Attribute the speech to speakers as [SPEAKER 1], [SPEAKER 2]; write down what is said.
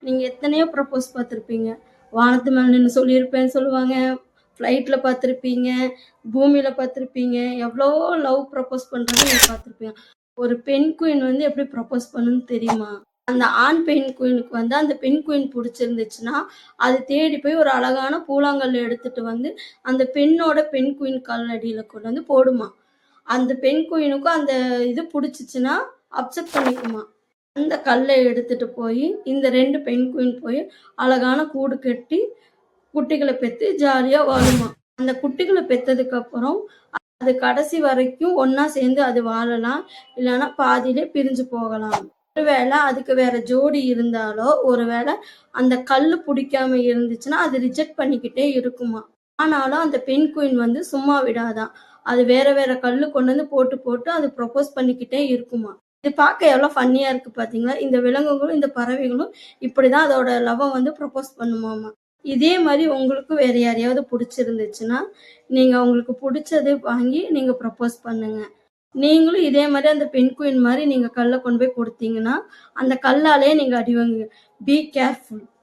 [SPEAKER 1] நீங்க எத்தனையோ ப்ரப்போஸ் பார்த்துருப்பீங்க. வானத்து மேல நின்னு சொல்லியிருப்பேன்னு சொல்லுவாங்க. ஃப்ளைட்ல பார்த்துருப்பீங்க. பூமியில பார்த்துருப்பீங்க. எவ்வளவோ லவ் ப்ரப்போஸ் பண்றத நீங்க பார்த்துருப்பீங்க. ஒரு பெண் குயின் வந்து எப்படி ப்ரப்போஸ் பண்ணும்னு தெரியுமா? அந்த ஆண் பெண் குயினுக்கு வந்து அந்த பெண் குயின் புடிச்சிருந்துச்சுன்னா, அது தேடி போய் ஒரு அழகான கூழாங்கல்ல எடுத்துட்டு வந்து, அந்த பெண்ணோட பெண் குயின் காலடியில கொண்டு வந்து போடுமாம். அந்த பெண் குயினுக்கும் அந்த இது புடிச்சுச்சுன்னா, அக்செப்ட் பண்ணிக்குமாம். அந்த கல்ல எடுத்துட்டு போயி, இந்த 2 பெண் குயின் போய் அழகான கூடு கட்டி, குட்டிகள பெத்து ஜாலியா வாழுமாம். அந்த குட்டிகள பெத்ததுக்கப்புறம், அது கடைசி வரைக்கும் ஒண்ணா சேர்ந்து அது வாழலாம். இல்லன்னா பாதியிலே பிரிஞ்சு போகலாம். ஒருவேள அதுக்கு வேற ஜோடி இருந்தாலோ, ஒருவேள அந்த கல்லு புடிக்காம இருந்துச்சுன்னா, அது ரிஜெக்ட் பண்ணிக்கிட்டே இருக்குமாம். ஆனாலும் அந்த பெண் குயின் வந்து சும்மா விடாதாம். அது வேற வேற கல்லு கொண்டு வந்து போட்டு, போட்டு அது ப்ரப்போஸ் பண்ணிக்கிட்டே இருக்குமாம். இது பார்க்க எவ்வளோ ஃபன்னியா இருக்கு பார்த்தீங்களா? இந்த விலங்குகளும், இந்த பறவைகளும் இப்படிதான் அதோட லவ்வ வந்து ப்ரப்போஸ் பண்ணுமாமா. இதே மாரி உங்களுக்கு வேற யாரையாவது புடிச்சிருந்துச்சுன்னா, நீங்க உங்களுக்கு புடிச்சது வாங்கி நீங்க ப்ரப்போஸ் பண்ணுங்க. நீங்களும் இதே மாரி அந்த பெண் குயின் மாரி நீங்க கல்ல கொண்டு போய் குடுத்தீங்கன்னா, அந்த கல்லாலேயே நீங்க அடி வாங்குவீங்க. Be careful.